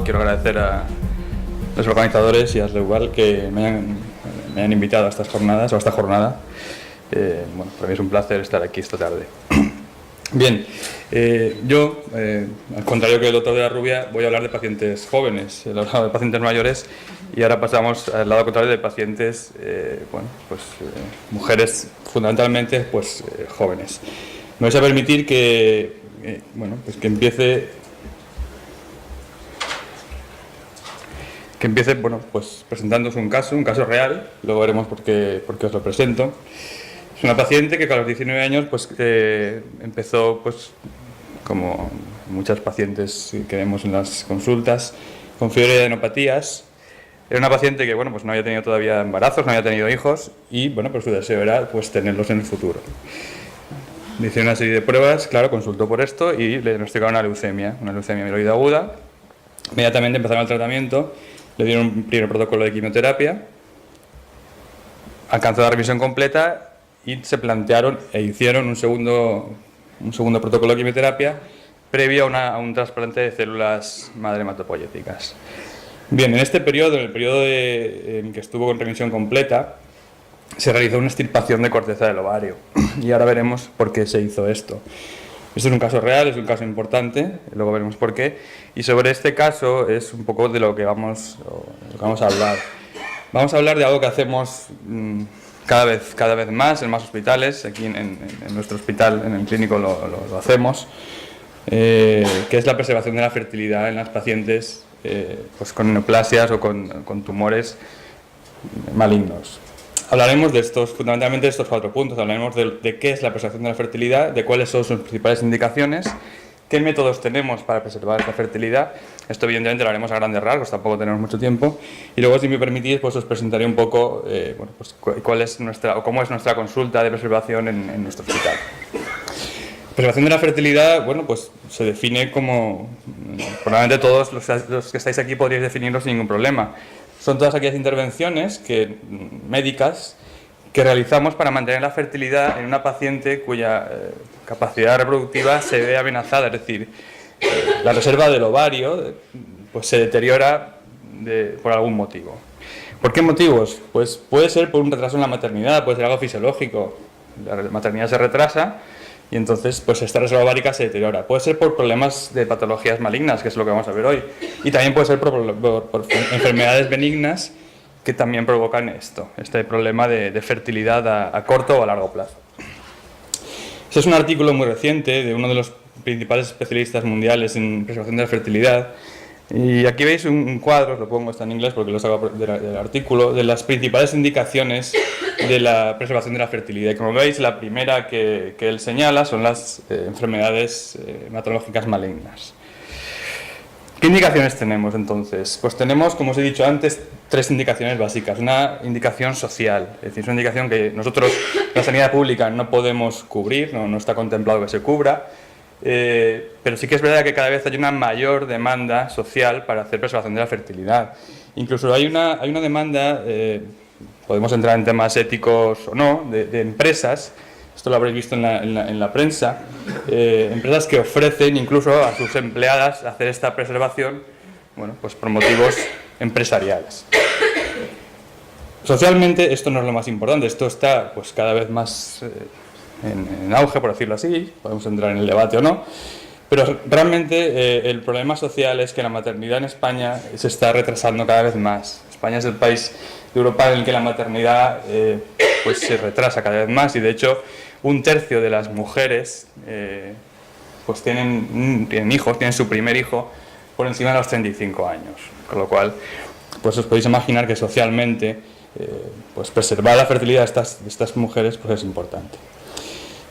quiero agradecer a los organizadores y a Sleugal que me han invitado a estas jornadas, o a esta jornada. Bueno, para mí es un placer estar aquí esta tarde. Bien, yo, al contrario que el doctor de la Rubia, voy a hablar de pacientes jóvenes, he hablado de pacientes mayores y ahora pasamos al lado contrario de pacientes, mujeres fundamentalmente jóvenes. Me vais a permitir que, que empiece presentándoos un caso real, luego veremos por qué os lo presento. Es una paciente que a los 19 años empezó, como muchas pacientes que vemos en las consultas, con fiebre y adenopatías. Era una paciente que no había tenido todavía embarazos, no había tenido hijos y su deseo era tenerlos en el futuro. Le hicieron una serie de pruebas, claro, consultó por esto y le diagnosticaron una leucemia mieloide aguda. Inmediatamente empezaron el tratamiento, le dieron un primer protocolo de quimioterapia, alcanzó la remisión completa y se plantearon e hicieron un segundo protocolo de quimioterapia previo a un trasplante de células madre hematopoyéticas. Bien, en este periodo, en que estuvo con remisión completa, se realizó una extirpación de corteza del ovario y ahora veremos por qué se hizo esto. Esto es un caso real, es un caso importante, luego veremos por qué, y sobre este caso es un poco de lo que vamos a hablar. Vamos a hablar de algo que hacemos cada vez más en más hospitales. Aquí en nuestro hospital, en el clínico, lo hacemos, que es la preservación de la fertilidad en las pacientes con neoplasias o con tumores malignos. Hablaremos fundamentalmente de estos 4 puntos. Hablaremos de qué es la preservación de la fertilidad, de cuáles son sus principales indicaciones, qué métodos tenemos para preservar esta fertilidad. Esto evidentemente lo haremos a grandes rasgos, tampoco tenemos mucho tiempo. Y luego, si me permitís, os presentaré un poco cómo es nuestra consulta de preservación en nuestro hospital. Preservación de la fertilidad, se define como, probablemente todos los que estáis aquí podríais definirlo sin ningún problema. Son todas aquellas intervenciones médicas que realizamos para mantener la fertilidad en una paciente cuya capacidad reproductiva se ve amenazada, es decir, la reserva del ovario se deteriora por algún motivo. ¿Por qué motivos? Pues puede ser por un retraso en la maternidad, puede ser algo fisiológico, la maternidad se retrasa y entonces esta reserva ovárica se deteriora. Puede ser por problemas de patologías malignas, que es lo que vamos a ver hoy, y también puede ser por enfermedades benignas que también provocan este problema de fertilidad a corto o a largo plazo. Este es un artículo muy reciente de uno de los principales especialistas mundiales en preservación de la fertilidad. Y aquí veis un cuadro, os lo pongo, está en inglés porque lo saco del artículo, de las principales indicaciones de la preservación de la fertilidad. Y como veis, la primera que él señala son las enfermedades hematológicas malignas. ¿Qué indicaciones tenemos entonces? Pues tenemos, como os he dicho antes, 3 indicaciones básicas. Una indicación social, es decir, es una indicación que nosotros, la sanidad pública, no podemos cubrir, no está contemplado que se cubra, pero sí que es verdad que cada vez hay una mayor demanda social para hacer preservación de la fertilidad. Incluso hay una demanda, podemos entrar en temas éticos o no, de empresas. Esto lo habréis visto en la prensa, empresas que ofrecen incluso a sus empleadas hacer esta preservación, por motivos empresariales. Socialmente esto no es lo más importante, esto está cada vez más en auge, por decirlo así, podemos entrar en el debate o no, pero realmente el problema social es que la maternidad en España se está retrasando cada vez más. España es el país de Europa en el que la maternidad se retrasa cada vez más y de hecho 1/3 de las mujeres tienen hijos, tienen su primer hijo por encima de los 35 años, con lo cual os podéis imaginar que socialmente preservar la fertilidad de estas mujeres es importante.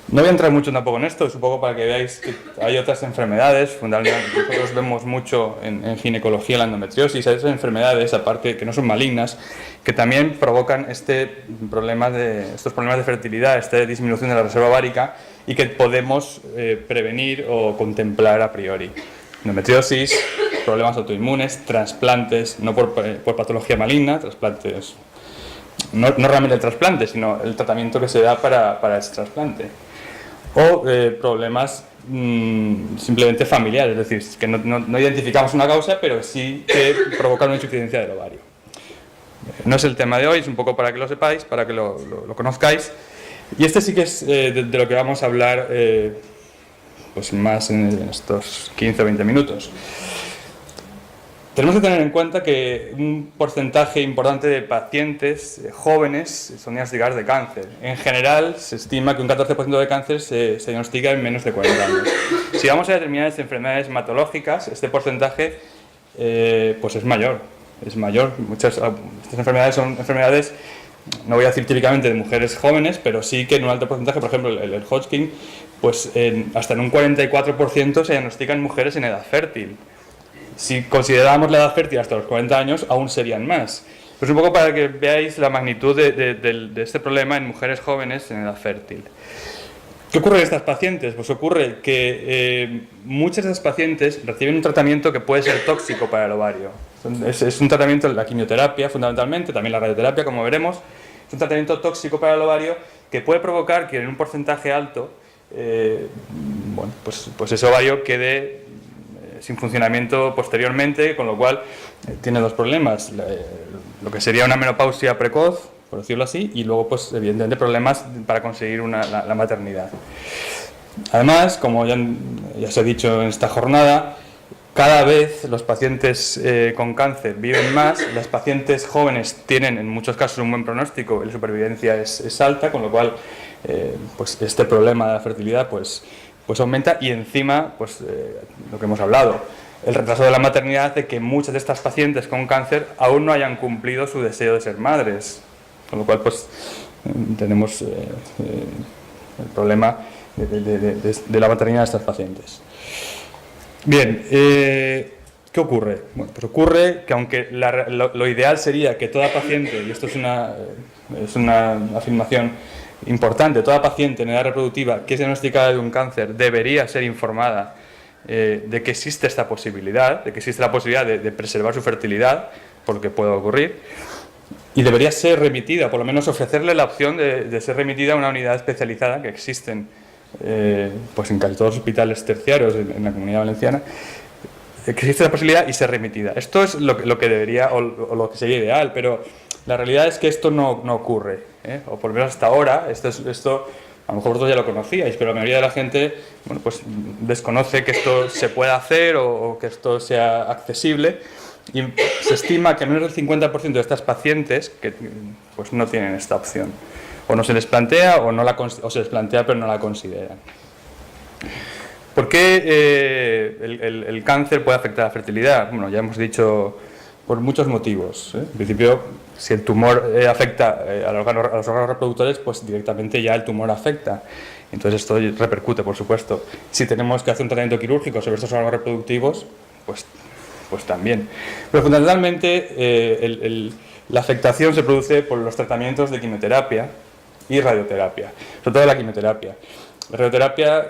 No voy a entrar mucho tampoco en esto, es un poco para que veáis que hay otras enfermedades, fundamentalmente nosotros vemos mucho en ginecología la endometriosis, hay otras enfermedades, aparte que no son malignas, que también provocan estos problemas de fertilidad, esta disminución de la reserva ovárica y que podemos prevenir o contemplar a priori. Endometriosis, problemas autoinmunes, trasplantes, no por patología maligna, trasplantes, no realmente el trasplante, sino el tratamiento que se da para ese trasplante. O problemas simplemente familiar, es decir, que no identificamos una causa, pero sí que provocan una insuficiencia del ovario. No es el tema de hoy, es un poco para que lo sepáis, para que lo conozcáis. Y este sí que es de lo que vamos a hablar pues más en estos 15 o 20 minutos. Tenemos que tener en cuenta que un porcentaje importante de pacientes jóvenes son diagnosticados de cáncer. En general, se estima que un 14% de cáncer se diagnostica en menos de 40 años. Si vamos a determinadas enfermedades hematológicas, este porcentaje pues es mayor. Muchas estas enfermedades son enfermedades, no voy a decir típicamente de mujeres jóvenes, pero sí que en un alto porcentaje, por ejemplo, el Hodgkin, pues hasta en un 44% se diagnostican mujeres en edad fértil. Si consideramos la edad fértil hasta los 40 años, aún serían más. Pues un poco para que veáis la magnitud de este problema en mujeres jóvenes en edad fértil. ¿Qué ocurre en estas pacientes? Pues ocurre que muchas de estas pacientes reciben un tratamiento que puede ser tóxico para el ovario. Es un tratamiento, la quimioterapia fundamentalmente, también la radioterapia, como veremos, es un tratamiento tóxico para el ovario que puede provocar que en un porcentaje alto pues ese ovario quede sin funcionamiento posteriormente, con lo cual tiene dos problemas, lo que sería una menopausia precoz, por decirlo así, y luego pues evidentemente problemas para conseguir la maternidad. Además, como ya se ha dicho en esta jornada, cada vez los pacientes con cáncer viven más, las pacientes jóvenes tienen en muchos casos un buen pronóstico y la supervivencia es alta, con lo cual pues este problema de la fertilidad pues aumenta, y encima pues lo que hemos hablado, el retraso de la maternidad hace que muchas de estas pacientes con cáncer aún no hayan cumplido su deseo de ser madres, con lo cual pues tenemos el problema de la maternidad de estas pacientes. Bien, ¿qué ocurre? Bueno, pues ocurre que aunque lo ideal sería que toda paciente, y esto es una afirmación importante, toda paciente en edad reproductiva que es diagnosticada de un cáncer debería ser informada de que existe esta posibilidad, de que existe la posibilidad de preservar su fertilidad, por lo que pueda ocurrir, y debería ser remitida, por lo menos ofrecerle la opción de ser remitida a una unidad especializada que existen pues en casi todos los hospitales terciarios en la Comunidad Valenciana, que existe la posibilidad y ser remitida. Esto es lo que debería o lo que sería ideal, pero la realidad es que esto no ocurre, o por lo menos hasta ahora. Esto a lo mejor vosotros ya lo conocíais, pero la mayoría de la gente pues desconoce que esto se pueda hacer o que esto sea accesible, y se estima que menos del 50% de estas pacientes que pues no tienen esta opción, o no se les plantea o se les plantea pero no la consideran. ¿Por qué el cáncer puede afectar a la fertilidad? Bueno, ya hemos dicho, por muchos motivos. En principio, si el tumor afecta a los órganos reproductores, pues directamente ya el tumor afecta. Entonces esto repercute, por supuesto. Si tenemos que hacer un tratamiento quirúrgico sobre estos órganos reproductivos, pues también. Pero fundamentalmente la afectación se produce por los tratamientos de quimioterapia y radioterapia, sobre todo la quimioterapia. La radioterapia,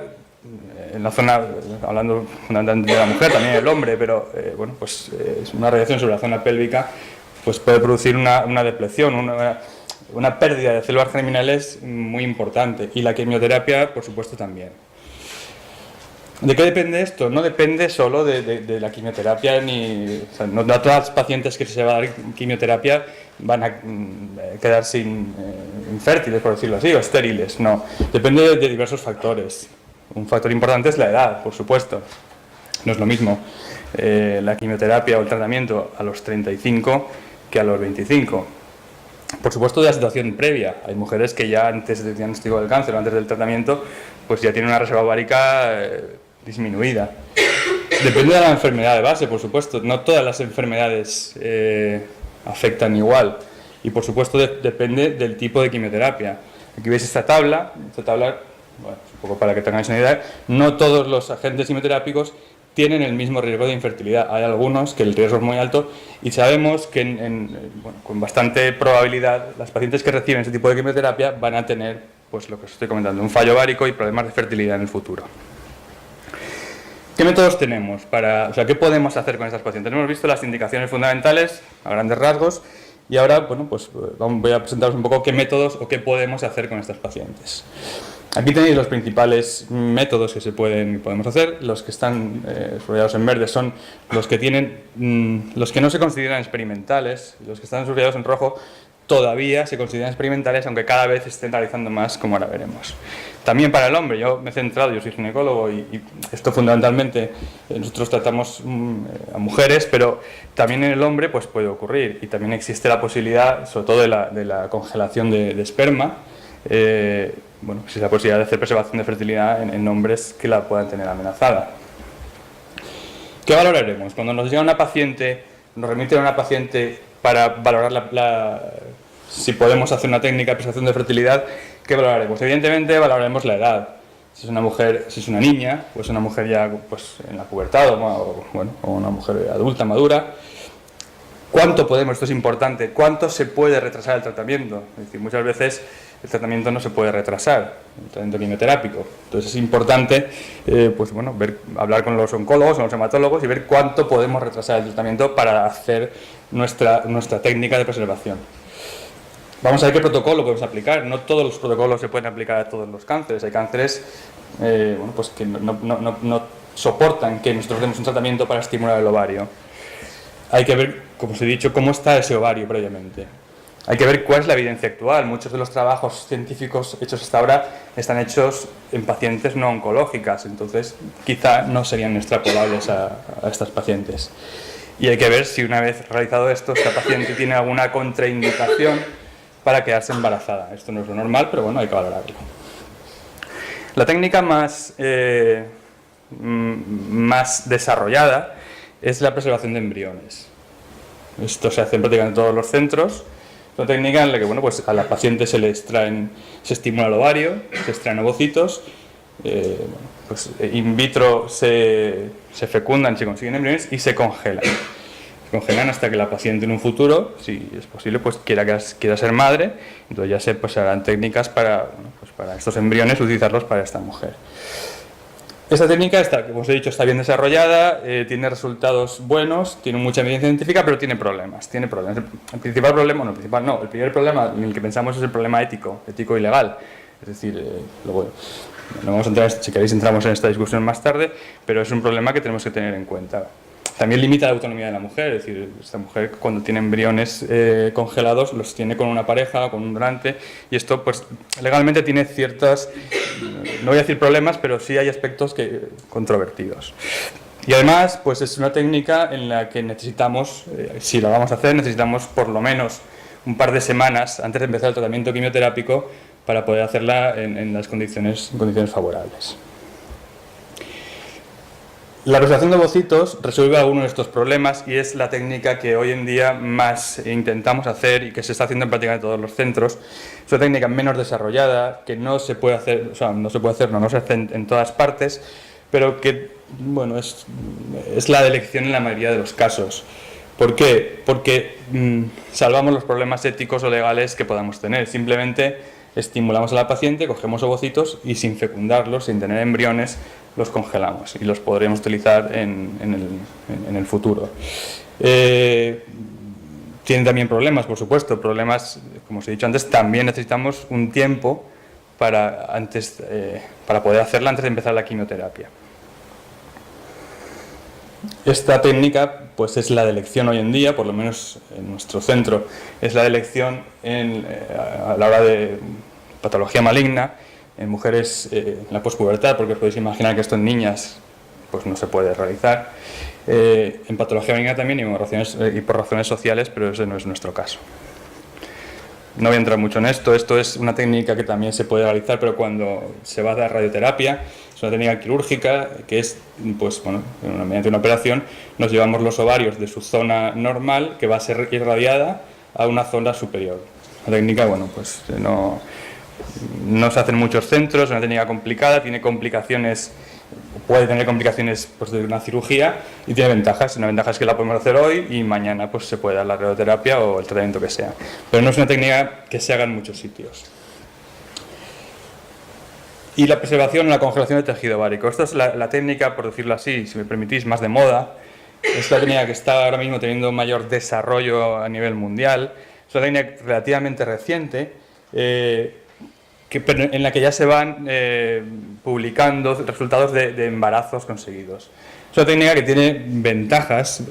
en la zona, hablando fundamentalmente de la mujer, también del hombre, pero pues es una radiación sobre la zona pélvica, pues puede producir una depleción, una pérdida de células germinales muy importante, y la quimioterapia, por supuesto, también. ¿De qué depende esto? No depende solo de la quimioterapia, no todas las pacientes que se va a dar quimioterapia van a quedar infértiles, por decirlo así, o estériles, no. Depende de diversos factores. Un factor importante es la edad, por supuesto. No es lo mismo la quimioterapia o el tratamiento a los 35 que a los 25. Por supuesto, de la situación previa. Hay mujeres que ya antes del diagnóstico del cáncer o antes del tratamiento, pues ya tienen una reserva ovárica disminuida. Depende de la enfermedad de base, por supuesto. No todas las enfermedades afectan igual. Y por supuesto depende del tipo de quimioterapia. Aquí veis esta tabla, bueno, un poco para que tengáis una idea. No todos los agentes quimioterápicos tienen el mismo riesgo de infertilidad. Hay algunos que el riesgo es muy alto, y sabemos que con bastante probabilidad las pacientes que reciben este tipo de quimioterapia van a tener, pues lo que os estoy comentando, un fallo ovárico y problemas de fertilidad en el futuro. ¿Qué métodos tenemos? ¿Qué podemos hacer con estas pacientes? Hemos visto las indicaciones fundamentales a grandes rasgos, y ahora voy a presentaros un poco qué métodos o qué podemos hacer con estas pacientes. Aquí tenéis los principales métodos que podemos hacer. Los que están subrayados en verde son los que los que no se consideran experimentales. Los que están subrayados en rojo todavía se consideran experimentales, aunque cada vez se estén realizando más, como ahora veremos. También para el hombre, yo me he centrado, yo soy ginecólogo y esto fundamentalmente nosotros tratamos a mujeres, pero también en el hombre pues puede ocurrir, y también existe la posibilidad, sobre todo de la congelación de esperma. Bueno, existe la posibilidad de hacer preservación de fertilidad en hombres que la puedan tener amenazada. ¿Qué valoraremos? Cuando nos llega una paciente, nos remiten a una paciente para valorar si podemos hacer una técnica de preservación de fertilidad, ¿qué valoraremos? Evidentemente valoraremos la edad. Si es una mujer, si es una niña, pues una mujer ya pues, en la pubertad o una mujer adulta, madura. ¿Cuánto podemos? Esto es importante. ¿Cuánto se puede retrasar el tratamiento? Es decir, muchas veces el tratamiento no se puede retrasar, el tratamiento quimioterápico. Entonces es importante hablar con los oncólogos, con los hematólogos y ver cuánto podemos retrasar el tratamiento para hacer nuestra técnica de preservación. Vamos a ver qué protocolo podemos aplicar. No todos los protocolos se pueden aplicar a todos los cánceres. Hay cánceres que no soportan que nosotros demos un tratamiento para estimular el ovario. Hay que ver, como os he dicho, cómo está ese ovario previamente. Hay que ver cuál es la evidencia actual. Muchos de los trabajos científicos hechos hasta ahora están hechos en pacientes no oncológicas, entonces quizá no serían extrapolables a estas pacientes. Y hay que ver si una vez realizado esto, esta paciente tiene alguna contraindicación para quedarse embarazada. Esto no es lo normal, pero bueno, hay que valorarlo. La técnica más desarrollada es la preservación de embriones. Esto se hace en prácticamente todos los centros. Es una técnica en la que a la paciente se estimula el ovario, se extraen ovocitos, in vitro se fecundan, se consiguen embriones y se congelan. Se congelan hasta que la paciente en un futuro, si es posible, pues quiera ser madre. Entonces ya se harán técnicas para estos embriones, utilizarlos para esta mujer. Esta técnica, como os he dicho, está bien desarrollada, tiene resultados buenos, tiene mucha evidencia científica, pero tiene problemas. El primer problema en el que pensamos es el problema ético y legal. Es decir, no vamos a entrar, si queréis entramos en esta discusión más tarde, pero es un problema que tenemos que tener en cuenta. También limita la autonomía de la mujer, es decir, esta mujer cuando tiene embriones congelados los tiene con una pareja, con un donante, y esto pues legalmente tiene ciertas, no voy a decir problemas, pero sí hay aspectos controvertidos. Y además pues es una técnica en la que necesitamos, si la vamos a hacer, necesitamos por lo menos un par de semanas antes de empezar el tratamiento quimioterápico para poder hacerla en las condiciones favorables. La preservación de ovocitos resuelve algunos de estos problemas y es la técnica que hoy en día más intentamos hacer y que se está haciendo en prácticamente todos los centros. Es una técnica menos desarrollada, que no se hace en todas partes, pero que es la de elección en la mayoría de los casos. ¿Por qué? Porque salvamos los problemas éticos o legales que podamos tener. Simplemente estimulamos a la paciente, cogemos ovocitos y sin fecundarlos, sin tener embriones, los congelamos y los podremos utilizar en el futuro. Tienen también problemas, por supuesto, como os he dicho antes, también necesitamos un tiempo para poder hacerla antes de empezar la quimioterapia. Esta técnica pues es la de elección hoy en día, por lo menos en nuestro centro, es la de elección a la hora de patología maligna, en mujeres en la pospubertad, porque os podéis imaginar que esto en niñas pues no se puede realizar, en patología maligna también y por razones sociales, pero ese no es nuestro caso. No voy a entrar mucho en esto es una técnica que también se puede realizar, pero cuando se va a dar radioterapia, es una técnica quirúrgica que es, mediante una operación, nos llevamos los ovarios de su zona normal, que va a ser irradiada, a una zona superior. La técnica, no se hace en muchos centros, es una técnica complicada, tiene complicaciones, puede tener complicaciones de una cirugía y tiene ventajas. Una ventaja es que la podemos hacer hoy y mañana se puede dar la radioterapia o el tratamiento que sea. Pero no es una técnica que se haga en muchos sitios. Y la preservación o la congelación del tejido ovárico. Esta es la técnica, por decirlo así, si me permitís, más de moda. Es la técnica que está ahora mismo teniendo mayor desarrollo a nivel mundial. Es una técnica relativamente reciente, que en la que ya se van publicando resultados de embarazos conseguidos. Es una técnica que tiene ventajas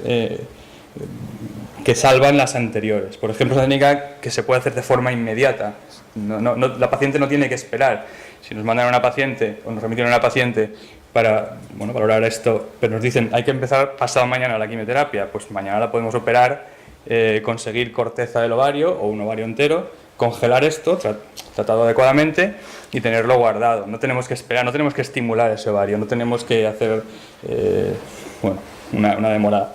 que salvan las anteriores. Por ejemplo, es una técnica que se puede hacer de forma inmediata. La paciente no tiene que esperar. Si nos mandan a una paciente o nos remiten a una paciente para valorar esto, pero nos dicen hay que empezar pasado mañana la quimioterapia, pues mañana la podemos operar, conseguir corteza del ovario o un ovario entero, congelar esto, tratado adecuadamente y tenerlo guardado. No tenemos que esperar, no tenemos que estimular ese ovario, no tenemos que hacer una demora.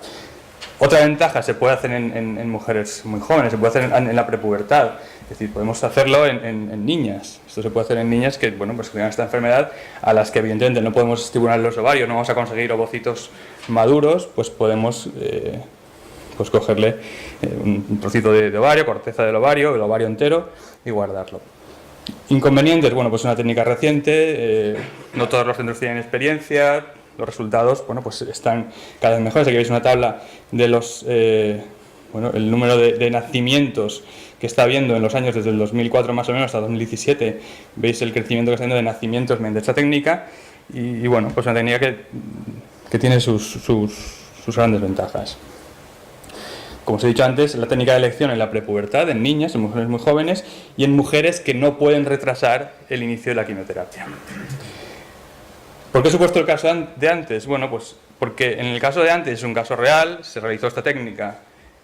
Otra ventaja, se puede hacer en mujeres muy jóvenes, se puede hacer en la prepubertad, es decir, podemos hacerlo en niñas. Esto se puede hacer en niñas que, pues, que tengan esta enfermedad, a las que evidentemente no podemos estimular los ovarios, no vamos a conseguir ovocitos maduros, pues podemos pues cogerle un trocito de ovario, corteza del ovario, el ovario entero y guardarlo. Inconvenientes, pues una técnica reciente, no todos los centros tienen experiencia. Los resultados, pues están cada vez mejores. Aquí veis una tabla de el número de nacimientos que está habiendo en los años desde el 2004 más o menos hasta 2017. Veis el crecimiento que está habiendo de nacimientos mediante esta técnica y pues una técnica que tiene sus grandes ventajas. Como os he dicho antes, la técnica de elección en la prepubertad, en niñas, en mujeres muy jóvenes y en mujeres que no pueden retrasar el inicio de la quimioterapia. ¿Por qué he supuesto el caso de antes? Pues porque en el caso de antes es un caso real, se realizó esta técnica,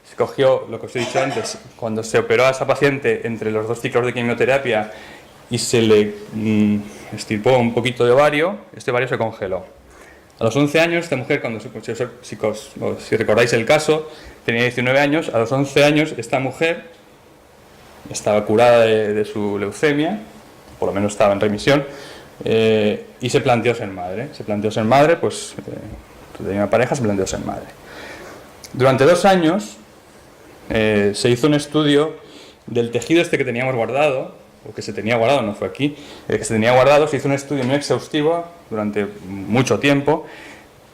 se cogió lo que os he dicho antes, cuando se operó a esa paciente entre los 2 ciclos de quimioterapia y se le extirpó un poquito de ovario, este ovario se congeló. A los 11 años, esta mujer, si recordáis el caso, tenía 19 años, a los 11 años esta mujer estaba curada de su leucemia, por lo menos estaba en remisión, y se planteó ser madre. Pues tenía una pareja, se planteó ser madre. Durante 2 años se hizo un estudio del tejido este que teníamos guardado, o que se tenía guardado, no fue aquí, que se tenía guardado, se hizo un estudio muy exhaustivo durante mucho tiempo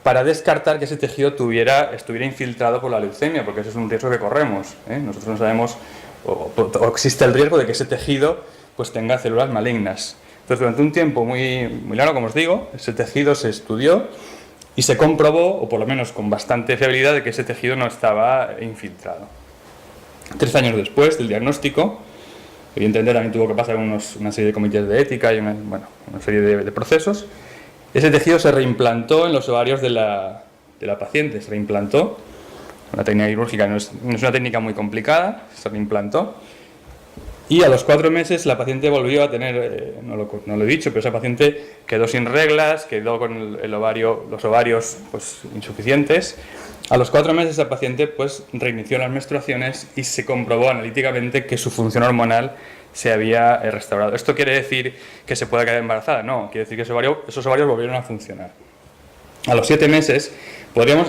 para descartar que ese tejido estuviera infiltrado por la leucemia, porque ese es un riesgo que corremos. Nosotros no sabemos, o existe el riesgo de que ese tejido pues tenga células malignas. Entonces, durante un tiempo muy, muy largo, como os digo, ese tejido se estudió y se comprobó, o por lo menos con bastante fiabilidad, de que ese tejido no estaba infiltrado. 3 años después del diagnóstico, evidentemente también tuvo que pasar una serie de comités de ética y una serie de procesos, ese tejido se reimplantó en los ovarios de la paciente, se reimplantó. Una técnica quirúrgica no es una técnica muy complicada, se reimplantó. Y a los 4 meses la paciente volvió a tener, no lo he dicho, pero esa paciente quedó sin reglas, quedó con los ovarios pues, insuficientes. A los 4 meses la paciente pues, reinició las menstruaciones y se comprobó analíticamente que su función hormonal se había restaurado. ¿Esto quiere decir que se pueda quedar embarazada? No, quiere decir que esos ovarios volvieron a funcionar. A los 7 meses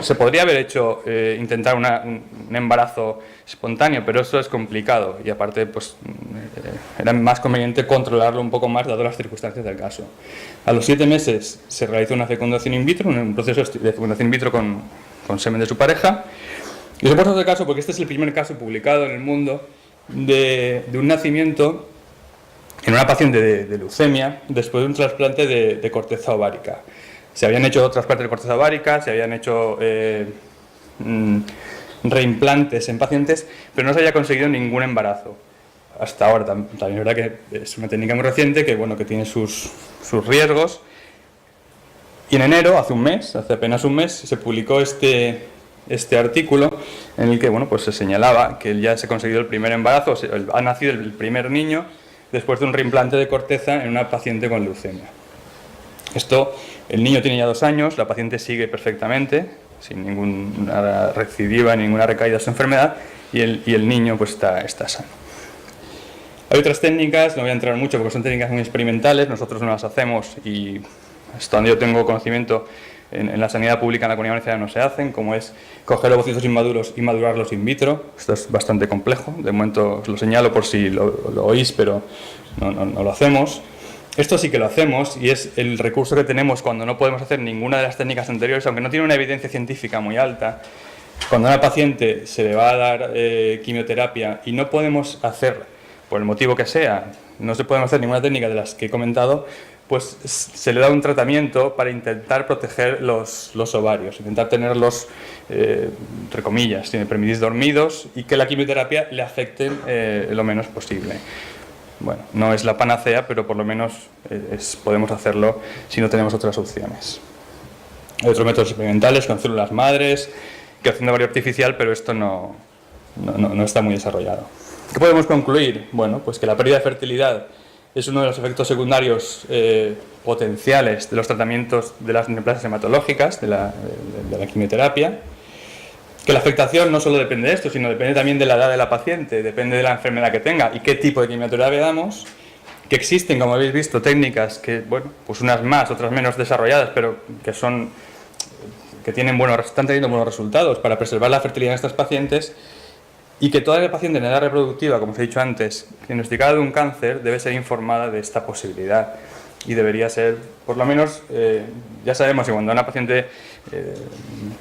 se podría haber intentar un embarazo espontáneo, pero eso es complicado y aparte pues, era más conveniente controlarlo un poco más dado las circunstancias del caso. A los 7 meses se realizó una fecundación in vitro, un proceso de fecundación in vitro con semen de su pareja. Y os he puesto este caso porque este es el primer caso publicado en el mundo de un nacimiento en una paciente de leucemia después de un trasplante de corteza ovárica. Se habían hecho trasplantes de corteza ovárica, se habían hecho reimplantes en pacientes, pero no se había conseguido ningún embarazo. Hasta ahora también es verdad que es una técnica muy reciente que tiene sus riesgos. Y en enero, hace apenas un mes, se publicó este artículo en el que pues se señalaba que ya se ha conseguido el primer embarazo, ha nacido el primer niño después de un reimplante de corteza en una paciente con leucemia. El niño tiene ya 2 años, la paciente sigue perfectamente, sin ninguna recidiva, ninguna recaída de su enfermedad, y el niño pues está sano. Hay otras técnicas, no voy a entrar mucho porque son técnicas muy experimentales, nosotros no las hacemos y hasta donde yo tengo conocimiento en la sanidad pública en la Comunidad Valenciana no se hacen, como es coger ovocitos inmaduros y madurarlos in vitro. Esto es bastante complejo, de momento os lo señalo por si lo oís, pero no lo hacemos. Esto sí que lo hacemos y es el recurso que tenemos cuando no podemos hacer ninguna de las técnicas anteriores, aunque no tiene una evidencia científica muy alta. Cuando a una paciente se le va a dar quimioterapia y no podemos hacer por el motivo que sea, no se puede hacer ninguna técnica de las que he comentado, pues se le da un tratamiento para intentar proteger los ovarios, intentar tenerlos, entre comillas, si me permitís, dormidos, y que la quimioterapia le afecte lo menos posible. Bueno, no es la panacea, pero por lo menos podemos hacerlo si no tenemos otras opciones. Hay otros métodos experimentales con células madres, creación de ovario artificial, pero esto no está muy desarrollado. ¿Qué podemos concluir? Bueno, pues que la pérdida de fertilidad es uno de los efectos secundarios potenciales de los tratamientos de las neoplasias hematológicas, de la quimioterapia. Que la afectación no solo depende de esto, sino depende también de la edad de la paciente, depende de la enfermedad que tenga y qué tipo de quimioterapia damos. Que existen, como habéis visto, técnicas que, bueno, pues unas más, otras menos desarrolladas, pero que están teniendo buenos resultados para preservar la fertilidad en estas pacientes, y que toda paciente en edad reproductiva, como os he dicho antes, diagnosticada de un cáncer, debe ser informada de esta posibilidad y debería ser, por lo menos, ya sabemos que cuando a una paciente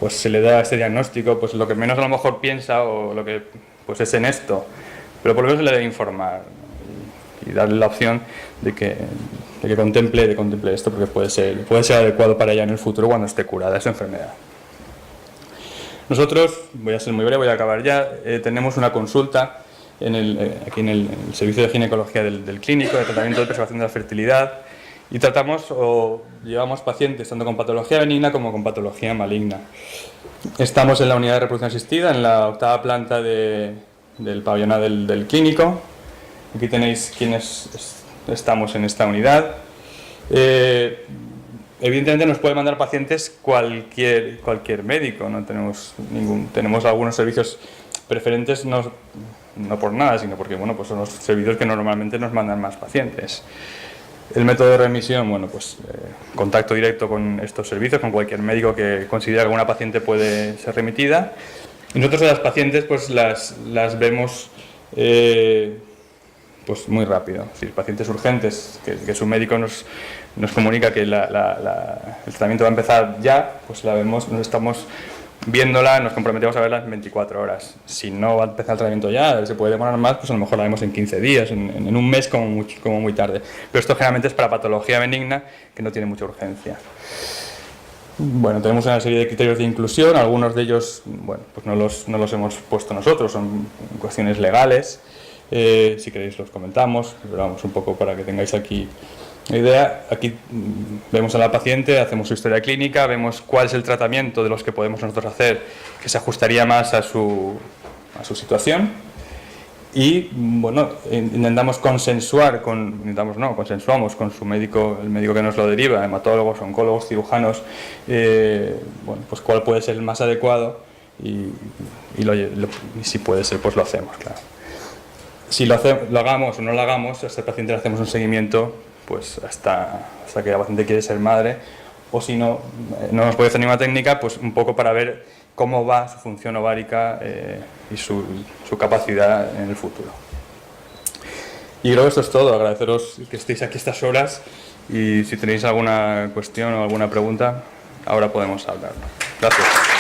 pues se le da este diagnóstico, pues lo que menos a lo mejor piensa o lo que pues es en esto, pero por lo menos se le debe informar y darle la opción de que contemple esto, porque puede ser adecuado para ella en el futuro cuando esté curada de su enfermedad. Nosotros, voy a ser muy breve, voy a acabar ya, tenemos una consulta aquí en el servicio de ginecología del clínico, de tratamiento de preservación de la fertilidad, y tratamos o llevamos pacientes tanto con patología benigna como con patología maligna. Estamos en la unidad de reproducción asistida, en la 8ª planta del pabellón A del clínico. Aquí tenéis quienes estamos en esta unidad. Evidentemente nos puede mandar pacientes cualquier médico, no tenemos algunos servicios preferentes, no por nada, sino porque bueno, pues son los servicios que normalmente nos mandan más pacientes. El método de remisión, bueno, pues contacto directo con estos servicios, con cualquier médico que considere que alguna paciente puede ser remitida. Y nosotros a las pacientes pues las vemos pues muy rápido, es decir, pacientes urgentes que su médico nos comunica que el tratamiento va a empezar ya, pues la vemos, nos estamos viéndola, nos comprometemos a verla en 24 horas. Si no va a empezar el tratamiento ya, se puede demorar más, pues a lo mejor la vemos en 15 días, en un mes como muy tarde. Pero esto generalmente es para patología benigna que no tiene mucha urgencia. Bueno, tenemos una serie de criterios de inclusión, algunos de ellos, bueno, pues no los hemos puesto nosotros, son cuestiones legales. Si queréis los comentamos, pero vamos un poco para que tengáis aquí la idea. Aquí vemos a la paciente, hacemos su historia clínica, vemos cuál es el tratamiento de los que podemos nosotros hacer que se ajustaría más a su situación, y bueno, consensuamos con su médico, el médico que nos lo deriva, hematólogos, oncólogos, cirujanos, bueno, pues cuál puede ser el más adecuado y si puede ser, pues lo hacemos, claro. Si lo hagamos o no lo hagamos, a este paciente le hacemos un seguimiento pues hasta que la paciente quiere ser madre, o si no nos puede hacer ninguna técnica, pues un poco para ver cómo va su función ovárica y su capacidad en el futuro. Y creo que esto es todo. Agradeceros que estéis aquí estas horas, y si tenéis alguna cuestión o alguna pregunta, ahora podemos hablar. Gracias.